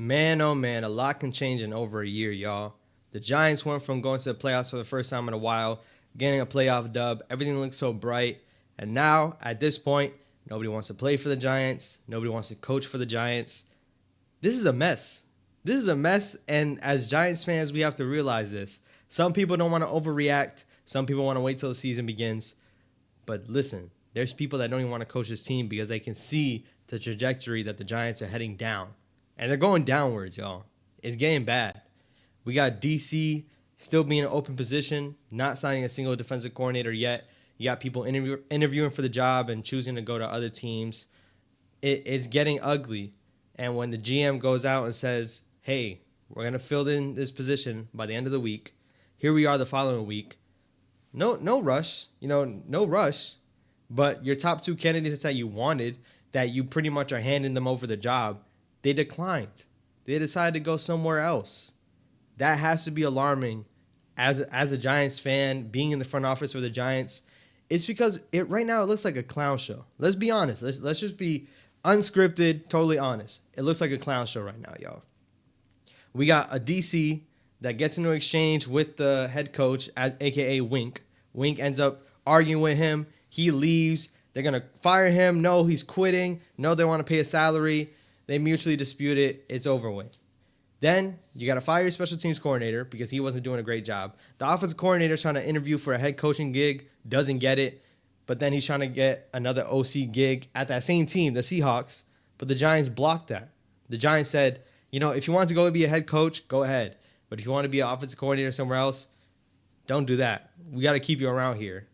Man, oh man, a lot can change in over a year, y'all. The Giants went from going to the playoffs for the first time in a while, getting a playoff dub. Everything looks so bright. And now, at this point, nobody wants to play for the Giants. Nobody wants to coach for the Giants. This is a mess. This is a mess. And as Giants fans, we have to realize this. Some people don't want to overreact. Some people want to wait till the season begins. But listen, there's people that don't even want to coach this team because they can see the trajectory that the Giants are heading down. And they're going downwards, y'all. It's getting bad. We got DC still being in an open position, not signing a single defensive coordinator yet. You got people interviewing for the job and choosing to go to other teams. It's getting ugly. And when the GM goes out and says, hey, we're going to fill in this position by the end of the week. Here we are the following week. No rush. No rush. But your top two candidates that you wanted, that you pretty much are handing them over the job, they declined. They decided to go somewhere else. That has to be alarming as a Giants fan, being in the front office for the Giants. It's because right now it looks like a clown show. Let's be honest. Let's just be unscripted, totally honest. It looks like a clown show right now, y'all. We got a DC that gets into exchange with the head coach, a.k.a. Wink. Wink ends up arguing with him. He leaves. They're going to fire him. No, he's quitting. No, they want to pay a salary. They mutually dispute it. It's over with. Then you got to fire your special teams coordinator because he wasn't doing a great job. The offensive coordinator is trying to interview for a head coaching gig, doesn't get it. But then he's trying to get another OC gig at that same team, the Seahawks. But the Giants blocked that. The Giants said, if you want to go be a head coach, go ahead. But if you want to be an offensive coordinator somewhere else, don't do that. We got to keep you around here.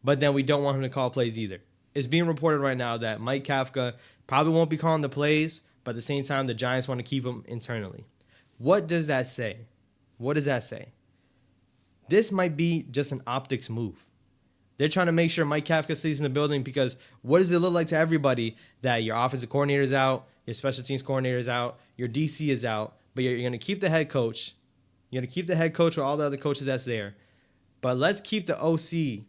But then we don't want him to call plays either. It's being reported right now that Mike Kafka probably won't be calling the plays, but at the same time, the Giants want to keep him internally. What does that say? What does that say? This might be just an optics move. They're trying to make sure Mike Kafka stays in the building because what does it look like to everybody that your offensive coordinator is out, your special teams coordinator is out, your DC is out, but you're going to keep the head coach. You're going to keep the head coach with all the other coaches that's there. But let's keep the OC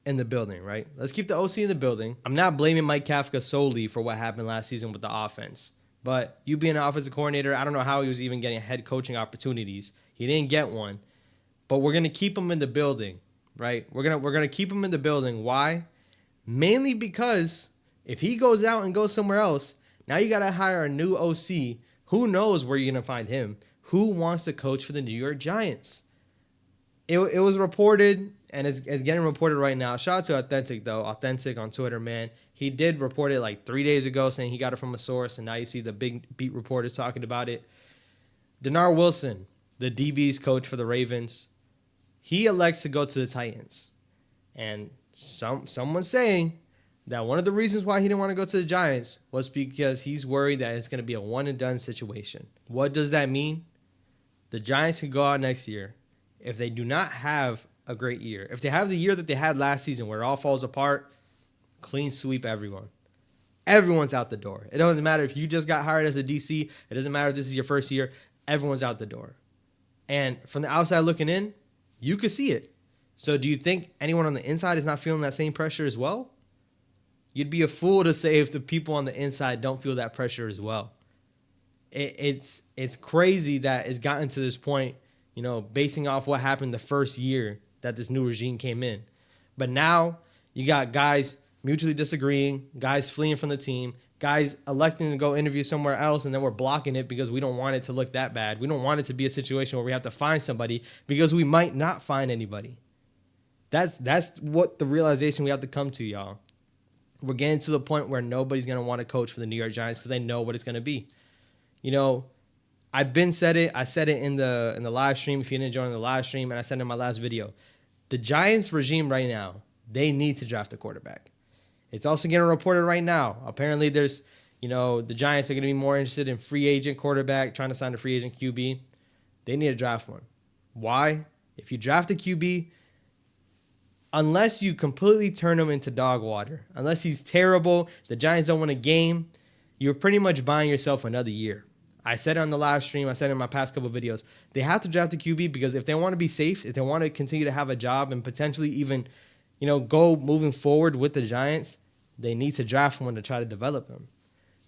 in the building, right? Let's keep the OC in the building. I'm not blaming Mike Kafka solely for what happened last season with the offense. But you being an offensive coordinator, I don't know how he was even getting head coaching opportunities. He didn't get one. But we're going to keep him in the building, right? We're going to keep him in the building. Why? Mainly because if he goes out and goes somewhere else, now you got to hire a new OC. Who knows where you're going to find him? Who wants to coach for the New York Giants? It was reported, and it's getting reported right now. Shout out to Authentic, though. Authentic on Twitter, man. He did report it like 3 days ago, saying he got it from a source, and now you see the big beat reporters talking about it. Denard Wilson, the DB's coach for the Ravens, he elects to go to the Titans. And someone's saying that one of the reasons why he didn't want to go to the Giants was because he's worried that it's going to be a one-and-done situation. What does that mean? The Giants can go out next year. If they do not have a great year, if they have the year that they had last season where it all falls apart, clean sweep everyone. Everyone's out the door. It doesn't matter if you just got hired as a DC. It doesn't matter if this is your first year. Everyone's out the door. And from the outside looking in, you could see it. So do you think anyone on the inside is not feeling that same pressure as well? You'd be a fool to say if the people on the inside don't feel that pressure as well. It's crazy that it's gotten to this point, basing off what happened the first year that this new regime came in. But now you got guys mutually disagreeing, guys fleeing from the team, guys electing to go interview somewhere else, and then we're blocking it because we don't want it to look that bad. We don't want it to be a situation where we have to find somebody because we might not find anybody. That's what the realization we have to come to, y'all. We're getting to the point where nobody's going to want to coach for the New York Giants because they know what it's going to be. I said it in the live stream if you didn't join the live stream, and I said it in my last video. The Giants regime right now, they need to draft a quarterback. It's also getting reported right now. Apparently there's, the Giants are going to be more interested in free agent quarterback, trying to sign a free agent QB. They need to draft one. Why? If you draft a QB, unless you completely turn him into dog water, unless he's terrible, the Giants don't win a game, you're pretty much buying yourself another year. I said it on the live stream. I said it in my past couple of videos. They have to draft a QB because if they want to be safe, if they want to continue to have a job and potentially even, go moving forward with the Giants, they need to draft one to try to develop him.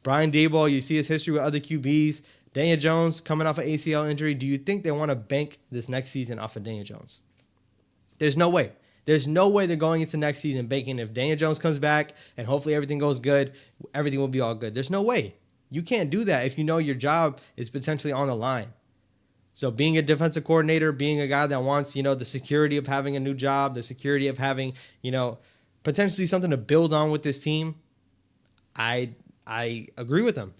Brian Daboll, you see his history with other QBs. Daniel Jones coming off an ACL injury. Do you think they want to bank this next season off of Daniel Jones? There's no way. There's no way they're going into next season banking. If Daniel Jones comes back and hopefully everything goes good, everything will be all good. There's no way. You can't do that if you know your job is potentially on the line. So being a defensive coordinator, being a guy that wants, the security of having a new job, the security of having, potentially something to build on with this team, I agree with them.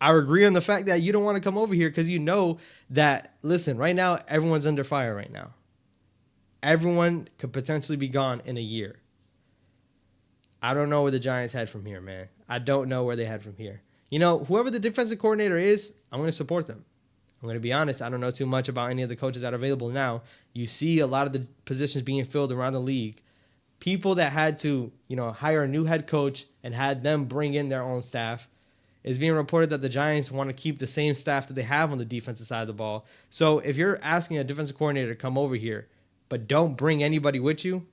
I agree on the fact that you don't want to come over here because you know that, listen, right now, everyone's under fire right now. Everyone could potentially be gone in a year. I don't know where the Giants head from here, man. I don't know where they head from here. Whoever the defensive coordinator is, I'm going to support them. I'm going to be honest. I don't know too much about any of the coaches that are available now. You see a lot of the positions being filled around the league. People that had to, hire a new head coach and had them bring in their own staff. It's being reported that the Giants want to keep the same staff that they have on the defensive side of the ball. So if you're asking a defensive coordinator to come over here, but don't bring anybody with you,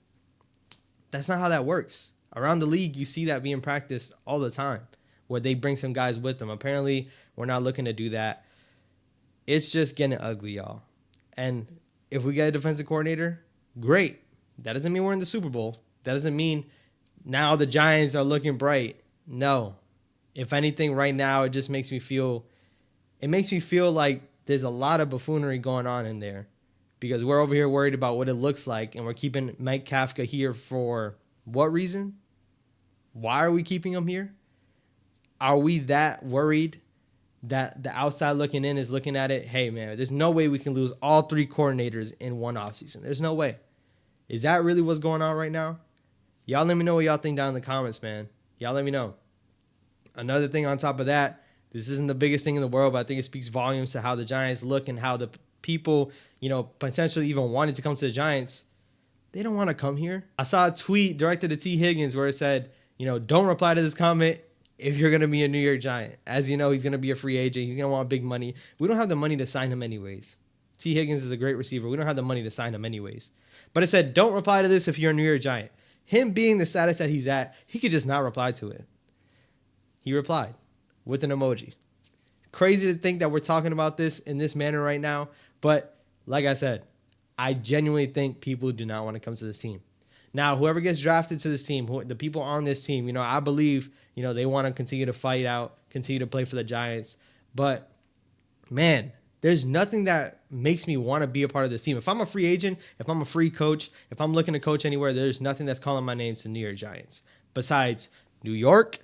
that's not how that works. Around the league, you see that being practiced all the time, where they bring some guys with them. Apparently, we're not looking to do that. It's just getting ugly, y'all. And if we get a defensive coordinator, great. That doesn't mean we're in the Super Bowl. That doesn't mean now the Giants are looking bright. No. If anything, right now, it just makes me feel like there's a lot of buffoonery going on in there. Because we're over here worried about what it looks like, and we're keeping Mike Kafka here for what reason? Why are we keeping him here? Are we that worried that the outside looking in is looking at it? Hey, man, there's no way we can lose all three coordinators in one offseason. There's no way. Is that really what's going on right now? Y'all let me know what y'all think down in the comments, man. Y'all let me know. Another thing on top of that, this isn't the biggest thing in the world, but I think it speaks volumes to how the Giants look and how the people, potentially even wanted to come to the Giants, they don't want to come here. I saw a tweet directed to T. Higgins where it said, don't reply to this comment if you're going to be a New York Giant. As you know, he's going to be a free agent. He's going to want big money. We don't have the money to sign him anyways. T. Higgins is a great receiver. We don't have the money to sign him anyways. But it said, don't reply to this if you're a New York Giant. Him being the status that he's at, he could just not reply to it. He replied with an emoji. Crazy to think that we're talking about this in this manner right now. But like I said, I genuinely think people do not want to come to this team. Now, whoever gets drafted to this team, the people on this team, I believe, they want to continue to fight out, continue to play for the Giants. But, man, there's nothing that makes me want to be a part of this team. If I'm a free agent, if I'm a free coach, if I'm looking to coach anywhere, there's nothing that's calling my name to New York Giants besides New York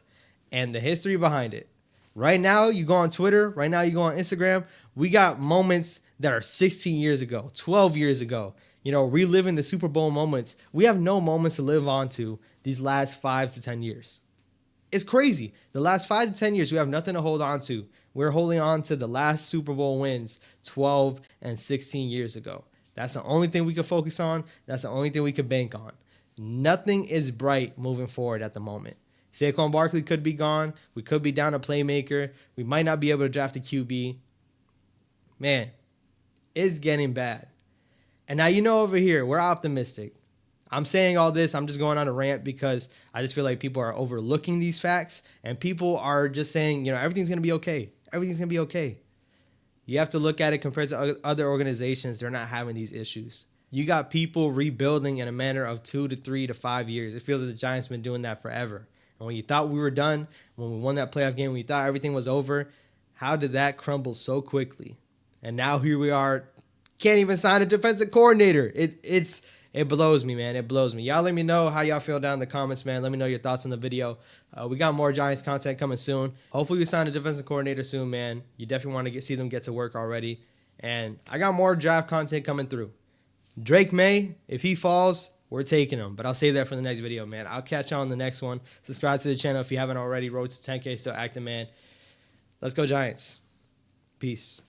and the history behind it. Right now, you go on Twitter. Right now, you go on Instagram. We got moments that are 16 years ago, 12 years ago, reliving the Super Bowl moments. We have no moments to live on to these last 5 to 10 years. It's crazy. The last 5 to 10 years, we have nothing to hold on to. We're holding on to the last Super Bowl wins 12 and 16 years ago. That's the only thing we can focus on. That's the only thing we can bank on. Nothing is bright moving forward at the moment. Saquon Barkley could be gone. We could be down a playmaker. We might not be able to draft a QB. Man, it's getting bad. And now, over here, we're optimistic. I'm saying all this. I'm just going on a rant because I just feel like people are overlooking these facts and people are just saying, everything's going to be okay. Everything's going to be okay. You have to look at it compared to other organizations. They're not having these issues. You got people rebuilding in a manner of 2 to 3 to 5 years. It feels like the Giants have been doing that forever. And when you thought we were done, when we won that playoff game, when you thought everything was over, how did that crumble so quickly? And now here we are, can't even sign a defensive coordinator. It blows me, man. It blows me. Y'all let me know how y'all feel down in the comments, man. Let me know your thoughts on the video. We got more Giants content coming soon. Hopefully we sign a defensive coordinator soon, man. You definitely want to see them get to work already. And I got more draft content coming through. Drake May, if he falls, we're taking him. But I'll save that for the next video, man. I'll catch y'all on the next one. Subscribe to the channel if you haven't already. Road to 10K, still active, man. Let's go Giants. Peace.